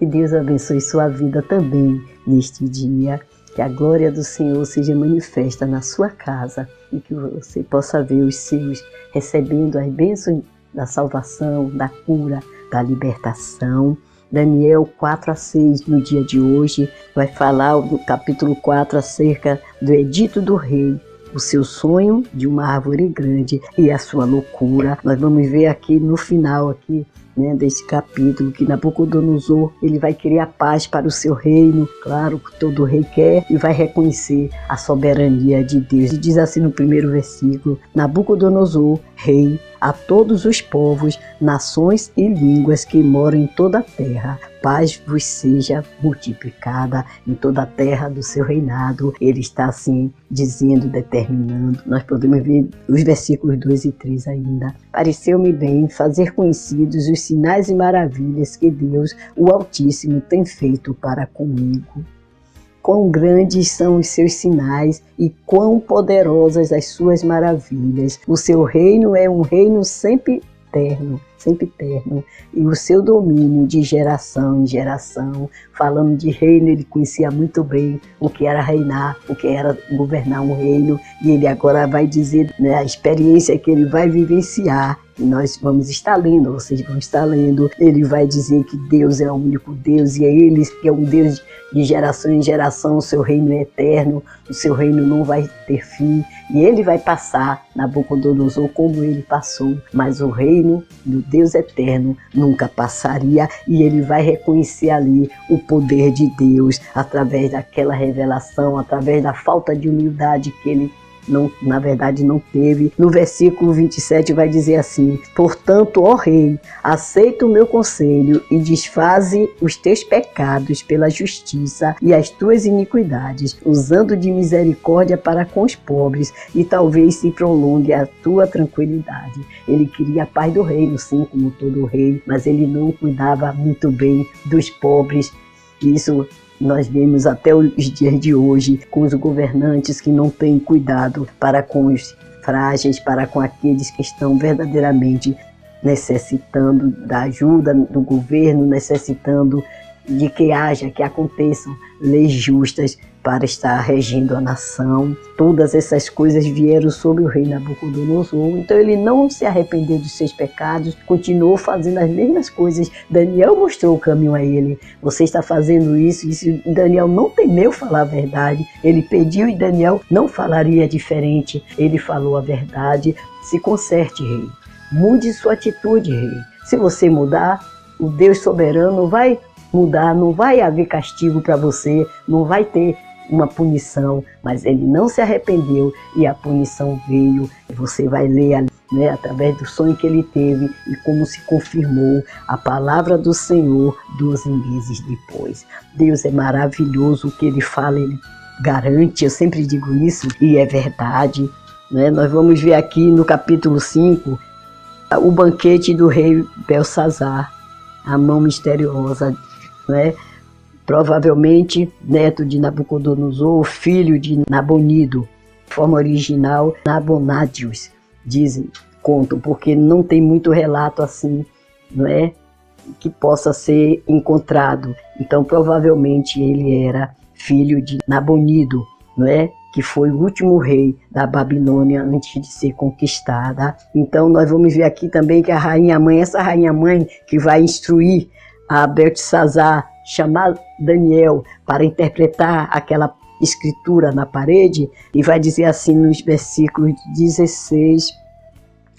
Que Deus abençoe sua vida também neste dia. Que a glória do Senhor seja manifesta na sua casa e que você possa ver os seus recebendo as bênçãos da salvação, da cura, da libertação. Daniel 4:6, no dia de hoje, vai falar no capítulo 4 acerca do edito do rei, o seu sonho de uma árvore grande e a sua loucura. Nós vamos ver aqui no final aqui, desse capítulo, que Nabucodonosor ele vai querer a paz para o seu reino, claro que todo rei quer, e vai reconhecer a soberania de Deus. E diz assim no primeiro versículo: Nabucodonosor, rei, a todos os povos, nações e línguas que moram em toda a terra, paz vos seja multiplicada em toda a terra do seu reinado. Ele está assim dizendo, determinando. Nós podemos ver os versículos 2 e 3 ainda. Pareceu-me bem fazer conhecidos os sinais e maravilhas que Deus, o Altíssimo, tem feito para comigo. Quão grandes são os seus sinais e quão poderosas as suas maravilhas. O seu reino é um reino sempre eterno, e o seu domínio de geração em geração. Falando de reino, ele conhecia muito bem o que era reinar, o que era governar um reino, e ele agora vai dizer, a experiência que ele vai vivenciar. E nós vamos estar lendo, vocês vão estar lendo. Ele vai dizer que Deus é o único Deus, e é Ele que é um Deus de geração em geração. O seu reino é eterno, o seu reino não vai ter fim, e ele vai passar, Nabucodonosor, como ele passou, mas o reino do Deus eterno nunca passaria, e ele vai reconhecer ali o poder de Deus através daquela revelação, através da falta de humildade que ele na verdade não teve. No versículo 27 vai dizer assim: portanto, ó rei, aceita o meu conselho e desfaze os teus pecados pela justiça e as tuas iniquidades, usando de misericórdia para com os pobres, e talvez se prolongue a tua tranquilidade. Ele queria a paz do reino, sim, como todo rei, mas ele não cuidava muito bem dos pobres. Isso nós vemos até os dias de hoje, com os governantes que não têm cuidado para com os frágeis, para com aqueles que estão verdadeiramente necessitando da ajuda do governo, necessitando de que aconteçam leis justas para estar regendo a nação. Todas essas coisas vieram sobre o rei Nabucodonosor, então ele não se arrependeu dos seus pecados, continuou fazendo as mesmas coisas. Daniel mostrou o caminho a ele: você está fazendo isso. Daniel não temeu falar a verdade, ele pediu e Daniel não falaria diferente, ele falou a verdade. Se conserte, rei, mude sua atitude, rei. Se você mudar, o Deus soberano vai mudar, não vai haver castigo para você, não vai ter uma punição, mas ele não se arrependeu e a punição veio. Você vai ler ali, através do sonho que ele teve e como se confirmou a palavra do Senhor 12 meses depois. Deus é maravilhoso, o que ele fala, ele garante. Eu sempre digo isso e é verdade. Nós vamos ver aqui no capítulo 5 o banquete do rei Belsazar, a mão misteriosa, provavelmente neto de Nabucodonosor, filho de Nabonido, forma original Nabonadius, contam, porque não tem muito relato assim, que possa ser encontrado. Então provavelmente ele era filho de Nabonido, que foi o último rei da Babilônia antes de ser conquistada. Então nós vamos ver aqui também que essa rainha mãe que vai instruir a Beltesazar, chamar Daniel para interpretar aquela escritura na parede, e vai dizer assim nos versículos 16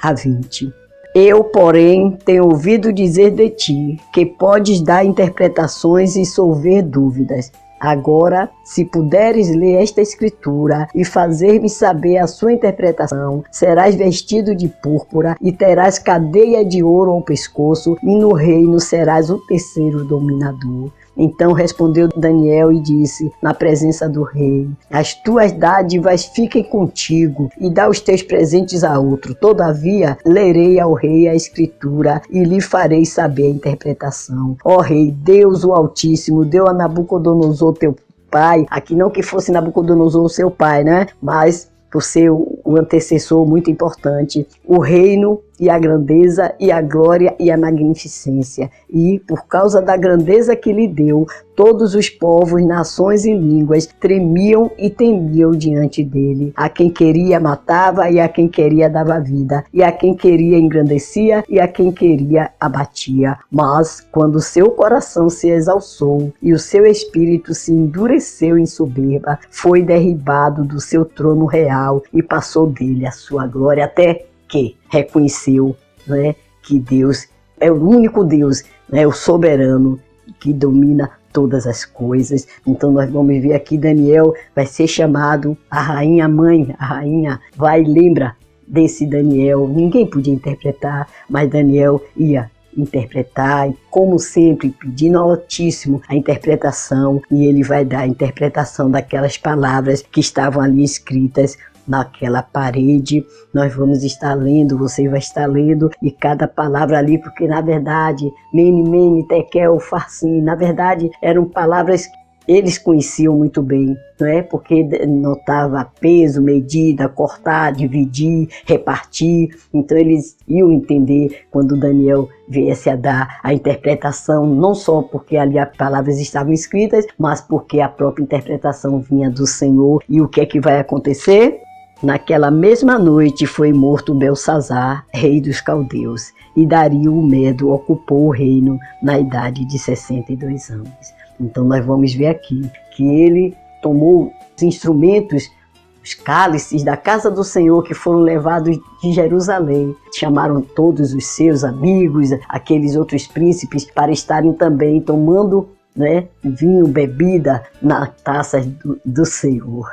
a 20: eu, porém, tenho ouvido dizer de ti que podes dar interpretações e solver dúvidas. Agora, se puderes ler esta escritura e fazer-me saber a sua interpretação, serás vestido de púrpura e terás cadeia de ouro ao pescoço, e no reino serás o terceiro dominador. Então respondeu Daniel e disse, na presença do rei: as tuas dádivas fiquem contigo, e dá os teus presentes a outro. Todavia, lerei ao rei a escritura e lhe farei saber a interpretação. Ó rei, Deus o Altíssimo deu a Nabucodonosor teu pai, aqui não que fosse Nabucodonosor o seu pai, mas por ser o antecessor muito importante, o reino e a grandeza, e a glória, e a magnificência. E, por causa da grandeza que lhe deu, todos os povos, nações e línguas tremiam e temiam diante dele. A quem queria matava, e a quem queria dava vida, e a quem queria engrandecia, e a quem queria abatia. Mas, quando seu coração se exalçou, e o seu espírito se endureceu em soberba, foi derribado do seu trono real, e passou dele a sua glória, até que reconheceu, né, que Deus é o único Deus, né, o soberano, que domina todas as coisas. Então nós vamos ver aqui, Daniel vai ser chamado a rainha mãe, a rainha vai, lembra desse Daniel, ninguém podia interpretar, mas Daniel ia interpretar, e como sempre, pedindo ao Altíssimo a interpretação, e ele vai dar a interpretação daquelas palavras que estavam ali escritas naquela parede. Nós vamos estar lendo, você vai estar lendo, e cada palavra ali, porque na verdade, Mene, Mene, Tekel, Farsim, na verdade eram palavras que eles conheciam muito bem, não é? Porque notava peso, medida, cortar, dividir, repartir. Então eles iam entender quando Daniel viesse a dar a interpretação, não só porque ali as palavras estavam escritas, mas porque a própria interpretação vinha do Senhor. E o que é que vai acontecer? Naquela mesma noite foi morto Belsazar, rei dos caldeus, e Dario o Medo ocupou o reino na idade de 62 anos. Então nós vamos ver aqui que ele tomou os instrumentos, os cálices da casa do Senhor que foram levados de Jerusalém. Chamaram todos os seus amigos, aqueles outros príncipes, para estarem também tomando, né, vinho, bebida na taça do Senhor.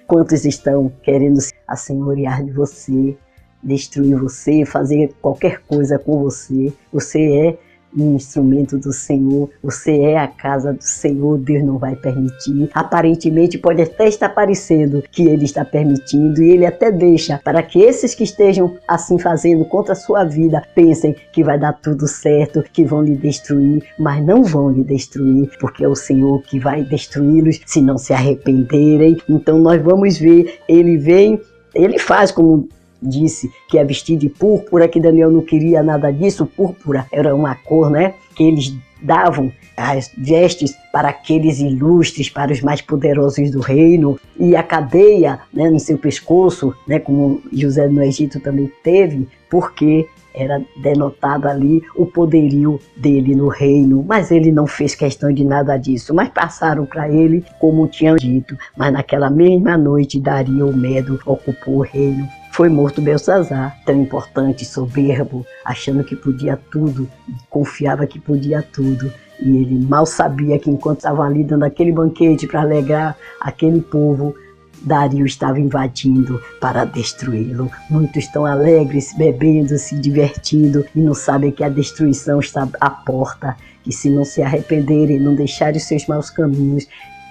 Quantos estão querendo assenhorear de você, destruir você, fazer qualquer coisa com você? Você é um instrumento do Senhor, você é a casa do Senhor, Deus não vai permitir. Aparentemente pode até estar parecendo que Ele está permitindo, e Ele até deixa para que esses que estejam assim fazendo contra a sua vida pensem que vai dar tudo certo, que vão lhe destruir, mas não vão lhe destruir, porque é o Senhor que vai destruí-los se não se arrependerem. Então nós vamos ver, Ele vem, Ele faz como disse, que é vestido de púrpura, que Daniel não queria nada disso. Púrpura era uma cor, né, que eles davam as vestes para aqueles ilustres, para os mais poderosos do reino, e a cadeia, né, no seu pescoço, né, como José no Egito também teve, porque era denotado ali o poderio dele no reino, mas ele não fez questão de nada disso, mas passaram para ele como tinham dito. Mas naquela mesma noite Dario o Medo ocupou o reino. Foi morto Belsazar, tão importante, soberbo, achando que podia tudo, confiava que podia tudo. E ele mal sabia que enquanto estavam ali dando aquele banquete para alegrar aquele povo, Dario estava invadindo para destruí-lo. Muitos estão alegres, bebendo, se divertindo, e não sabem que a destruição está à porta, que se não se arrependerem, não deixarem os seus maus caminhos,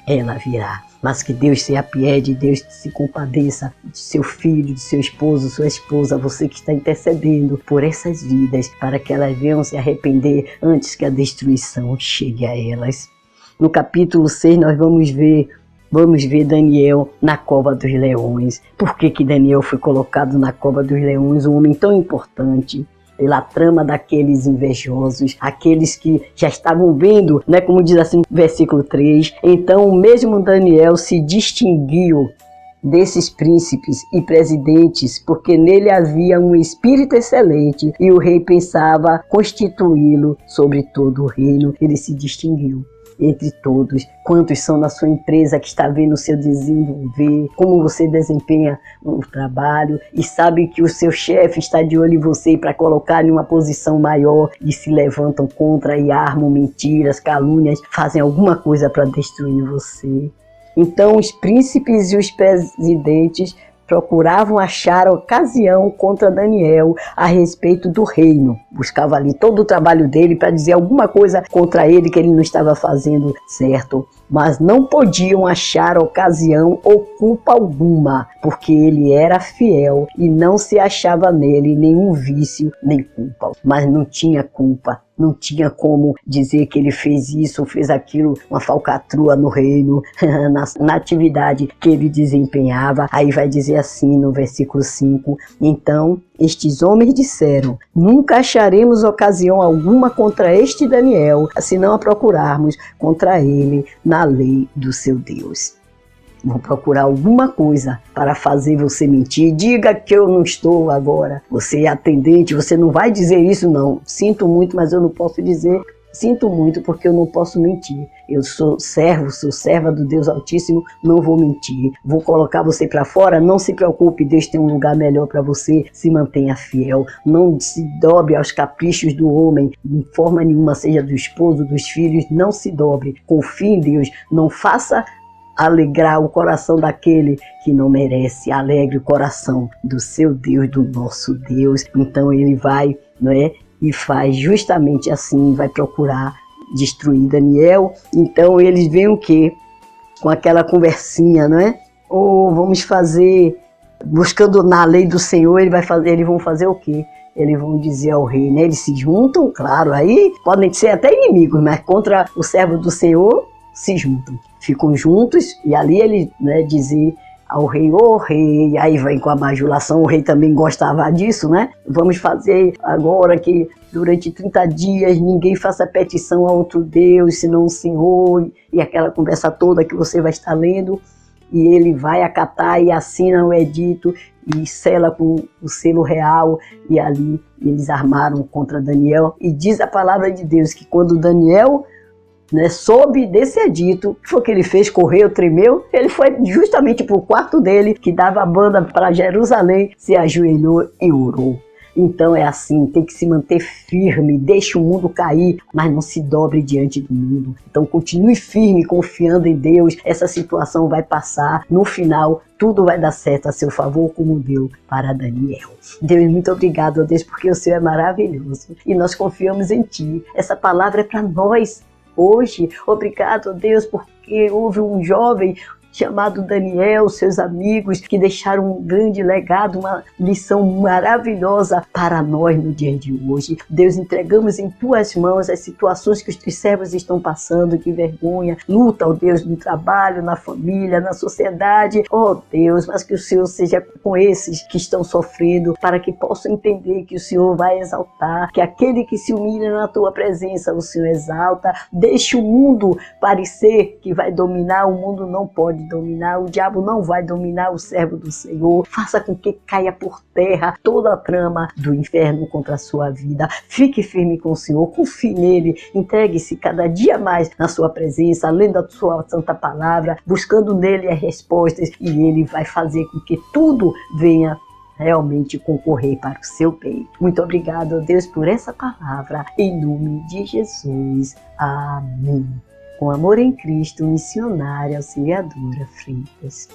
ela virá. Mas que Deus se apiede, Deus se compadeça de seu filho, de seu esposo, sua esposa, você que está intercedendo por essas vidas, para que elas venham se arrepender antes que a destruição chegue a elas. No capítulo 6 nós vamos ver Daniel na cova dos leões. Por que Daniel foi colocado na cova dos leões, um homem tão importante? Pela trama daqueles invejosos, aqueles que já estavam vendo, né, como diz assim no versículo 3, então o mesmo Daniel se distinguiu desses príncipes e presidentes, porque nele havia um espírito excelente, e o rei pensava constituí-lo sobre todo o reino. Ele se distinguiu entre todos. Quantos são na sua empresa que está vendo o seu desenvolver, como você desempenha o trabalho, e sabe que o seu chefe está de olho em você para colocar em uma posição maior, e se levantam contra e armam mentiras, calúnias, fazem alguma coisa para destruir você. Então os príncipes e os presidentes procuravam achar a ocasião contra Daniel a respeito do reino. Buscava ali todo o trabalho dele para dizer alguma coisa contra ele que ele não estava fazendo certo. mas não podiam achar ocasião ou culpa alguma, porque ele era fiel e não se achava nele nenhum vício nem culpa. Mas não tinha culpa, não tinha como dizer que ele fez isso ou fez aquilo, uma falcatrua no reino, na atividade que ele desempenhava. Aí vai dizer assim no versículo 5, então estes homens disseram, nunca acharemos ocasião alguma contra este Daniel, se não a procurarmos contra ele na lei do seu Deus. Vão procurar alguma coisa para fazer você mentir. Diga que eu não estou agora. Você é atendente, você não vai dizer isso não. Sinto muito, mas eu não posso dizer. Sinto muito porque eu não posso mentir. Eu sou servo, sou serva do Deus Altíssimo, não vou mentir. Vou colocar você para fora, não se preocupe, Deus tem um lugar melhor para você, se mantenha fiel. Não se dobre aos caprichos do homem, de forma nenhuma, seja do esposo, dos filhos, não se dobre. Confie em Deus, não faça alegrar o coração daquele que não merece, alegre o coração do seu Deus, do nosso Deus. Então ele vai, não é? E faz justamente assim, vai procurar destruir Daniel. Então eles veem o quê? Com aquela conversinha, não é? Ou vamos fazer, buscando na lei do Senhor, eles vão fazer o quê? Eles vão dizer ao rei, né? Eles se juntam, claro, aí podem ser até inimigos, mas contra o servo do Senhor se juntam. Ficam juntos e ali ele, né, dizer ao rei, ô rei, aí vem com a bajulação, o rei também gostava disso, né? Vamos fazer agora que durante 30 dias ninguém faça petição a outro Deus, senão o Senhor, e aquela conversa toda que você vai estar lendo, e ele vai acatar e assina o edito e sela com o selo real, e ali eles armaram contra Daniel, e diz a palavra de Deus que quando Daniel, né, soube desse edito, o que foi que ele fez? Correu, tremeu, ele foi justamente para o quarto dele, que dava a banda para Jerusalém, se ajoelhou e orou. Então é assim, tem que se manter firme, deixe o mundo cair, mas não se dobre diante do mundo. Então continue firme, confiando em Deus, essa situação vai passar, no final tudo vai dar certo a seu favor, como deu para Daniel. Deus, muito obrigado, Deus, porque o Senhor é maravilhoso e nós confiamos em Ti. Essa palavra é para nós. Hoje, obrigado a Deus, porque houve um jovem chamado Daniel, seus amigos, que deixaram um grande legado, uma lição maravilhosa para nós no dia de hoje. Deus, entregamos em Tuas mãos as situações que os Teus servos estão passando, de vergonha, luta, ó Deus, no trabalho, na família, na sociedade, ó Deus, mas que o Senhor seja com esses que estão sofrendo, para que possam entender que o Senhor vai exaltar, que aquele que se humilha na Tua presença, o Senhor exalta. Deixe o mundo parecer que vai dominar, o mundo não pode dominar, o diabo não vai dominar o servo do Senhor. Faça com que caia por terra toda a trama do inferno contra a sua vida. Fique firme com o Senhor, confie nele, entregue-se cada dia mais na sua presença, lendo a sua santa palavra, buscando nele as respostas, e ele vai fazer com que tudo venha realmente concorrer para o seu bem. Muito obrigado, Deus, por essa palavra, em nome de Jesus. Amém. Com amor em Cristo, missionária auxiliadora Freitas.